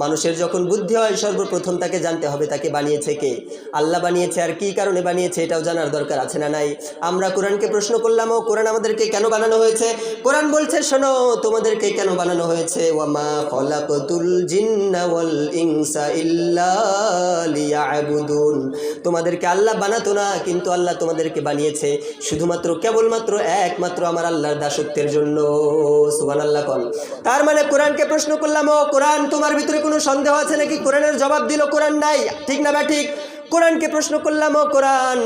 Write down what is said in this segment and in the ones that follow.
মানুষের যখন বুদ্ধি হয় সর্বপ্রথম তাকে জানতে হবে তাকে বানিয়েছে কে। আল্লাহ বানিয়েছে, আর কি কারণে বানিয়েছে এটাও জানার দরকার আছে না নাই? আমরা কোরআনকে প্রশ্ন করলাম, ও কোরআন আমাদেরকে কেন বানানো হয়েছে? কোরআন বলছে শোনো তোমাদেরকে কেন বানানো হয়েছে। ওয়ামা খলাকতুল জিন্না ওয়াল ইনসা ইল্লা লিয়াবুদুন। তোমাদেরকে আল্লাহ বানাতো না, কিন্তু আল্লাহ তোমাদেরকে বানিয়েছে শুধুমাত্র কেবলমাত্র একমাত্র আমার আল্লাহর দাসত্বের জন্য। সুবহানাল্লাহ কোন। তার মানে কোরআনকে প্রশ্ন করলাম, ও কোরআন তোমার ভিতরে কোনো সন্দেহ আছে নাকি? কোরআনের জবাব দিল কোরআন নাই। ঠিক না বা ঠিক? কোরআনকে প্রশ্ন করলাম, ও কোরআন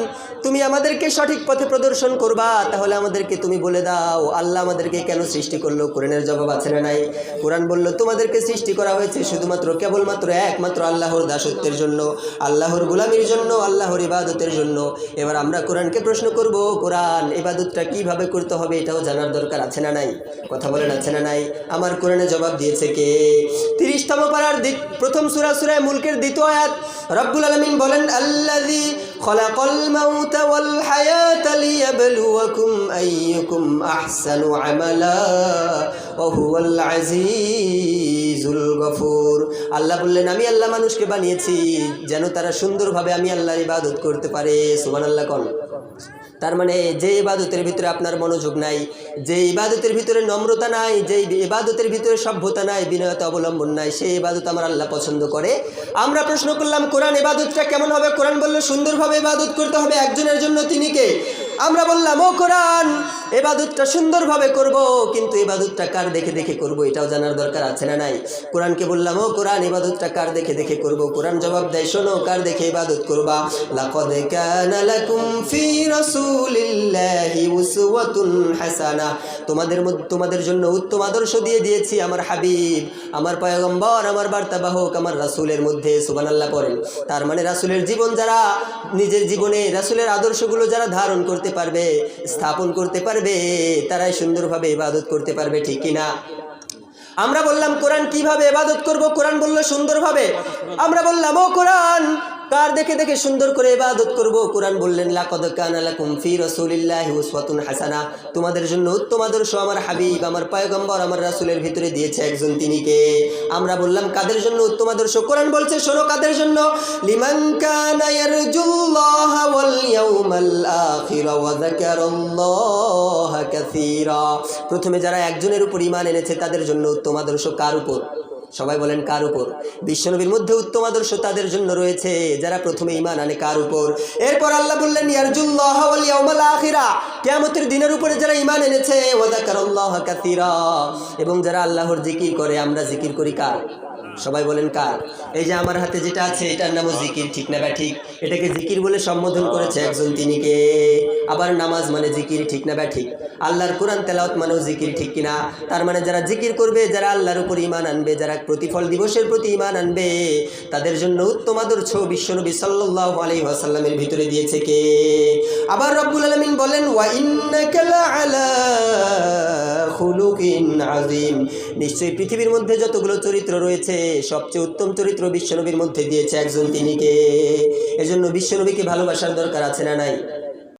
তুমি আমাদেরকে সঠিক পথে প্রদর্শন করবা, তাহলে আমাদেরকে তুমি বলে দাও আল্লাহ আমাদেরকে কেন সৃষ্টি করলো? কোরআনের জবাব আছে না নাই? কোরআন বলল তোমাদেরকে সৃষ্টি করা হয়েছে শুধুমাত্র কেবলমাত্র একমাত্র আল্লাহর দাসত্বের জন্য, আল্লাহর গোলামির জন্য, আল্লাহর ইবাদতের জন্য। এবার আমরা কোরআনকে প্রশ্ন করব, কোরআন ইবাদতটা কিভাবে করতে হবে এটাও জানার দরকার আছে না নাই? কথা বলেন আছে না নাই? আমার কোরআনে জবাব দিয়েছে কে? 30তম পারার প্রথম সূরা সূরা মুলকের দ্বিতীয় আয়াত রব্বুল আলামিন বলেন, আল্লাযী খলাকাল মাউতা ওয়াল হায়াতা লিয়াবলুয়াকুম আইয়ুকুম আহসানু আমালা ওয়া হুয়াল আজিজুল গফুর। আল্লাহ বললেন আমি আল্লাহ মানুষকে বানিয়েছি যেন তারা সুন্দরভাবে আমি আল্লাহর ইবাদত করতে পারে। সুবহানাল্লাহ কোন। তার মানে যে ইবাদতের ভিতরে আপনার মনোযোগ নাই, যে ইবাদতের ভিতরে নম্রতা নাই, যে ইবাদতের ভিতরে সভ্যতা নাই, বিনয়তা অবলম্বন নাই, সেই ইবাদত আমার আল্লাহ পছন্দ করে। আমরা প্রশ্ন করলাম কোরআন ইবাদতটা কেমন হবে? কোরআন বলল সুন্দরভাবে ইবাদত করতে হবে একজনের জন্য, তিনি কে? আমরা বললাম, ও কোরআন ইবাদতটা সুন্দরভাবে করব, কিন্তু ইবাদতটা কার দেখে দেখে করব এটাও জানার দরকার আছে না নাই? কোরআনকে বললাম, ও কোরআন ইবাদতটা কার দেখে দেখে করব? কোরআন জবাব দেয় শোনো কার দেখে ইবাদত করবা। লাকাদ কানা লাকুম ফি রাসূলিল্লাহি উসওয়াতুন হাসানাহ। তোমাদের জন্য উত্তম আদর্শ দিয়ে দিয়েছি আমার হাবিব, আমার পয়গম্বর, আমার বার্তাবাহক, আমার রাসূলের মধ্যে। সুবহানাল্লাহ পড়েন। তার মানে রাসূলের জীবন যারা নিজের জীবনে রাসূলের আদর্শগুলো যারা ধারণ করতে পারবে, স্থাপন করতে পারবে, তারাই সুন্দরভাবে ইবাদত করতে পারবে। ঠিক কিনা? আমরা বললাম কোরআন কিভাবে ইবাদত করব? কোরআন বলল সুন্দরভাবে। আমরা বললাম, ও কোরআন কার দেখে দেখে সুন্দর করে ইবাদত করব? কোরআন বললেন লাকাদ কানা লাকুম ফি রাসূলিল্লাহি উসওয়াতুন হাসানাহ। তোমাদের জন্য উত্তম আদর্শ আমার হাবিব, আমার পয়গম্বর, আমার রাসূলের ভিতরে দিয়েছে একজন, তিনি কে? আমরা বললাম কাদের জন্য উত্তম আদর্শ? কোরআন বলছে শোনো কাদের জন্য। লিমান কানা ইয়ারজুল্লাহ ওয়াল ইয়াউমাল আখির ওয়া যাকারাল্লাহা কাসীরা। প্রথমে যারা একজনের উপর ঈমান এনেছে তাদের জন্য উত্তম আদর্শ। কার উপর? সবাই বলেন কার উপর? বিশ্বনবীর মধ্যে উত্তম আদর্শ তাদের জন্য রয়েছে যারা প্রথমে ঈমান আনে। কার উপর? এরপর আল্লাহ বললেন ইয়ারজুল্লাহ ওয়াল ইয়াউমাল আখিরা, কিয়ামতের দিনের উপরে যারা ঈমান এনেছে, ওয়া যাকারাল্লাহা কাসীরা, এবং যারা আল্লাহর জিকির করে। আমরা জিকির করি কার? সবাই বলেন কার? এই যে আমার হাতে যেটা আছে এটার নামও জিকির। ঠিক না বা ঠিক? এটাকে জিকির বলে সম্বোধন করেছে একজন, তিনি কে? আবার নামাজ মানে জিকির। ঠিক না বা ঠিক? আল্লাহর কোরআন তেলাওয়াত মানেও জিকির। ঠিক কিনা? তার মানে যারা জিকির করবে, যারা আল্লাহর উপর ঈমান আনবে, যারা প্রতিফল দিবসের প্রতি ঈমান আনবে, তাদের জন্য উত্তম আদর্শ বিশ্বনবী সাল্লাল্লাহু আলাইহি ওয়াসাল্লামের ভিতরে দিয়েছে কে? আবার রব্বুল আলামিন বলেন, ওয়া ইন্নাকা লাআলা খুলুকিন আযীম। নিশ্চয়ই পৃথিবীর মধ্যে যতগুলো চরিত্র রয়েছে সবচেয়ে উত্তম চরিত্র বিশ্বনবীর মধ্যে দিয়েছে একজন, তিনি কে? এজন্য বিশ্বনবীকে ভালোবাসার দরকার আছে না নাই?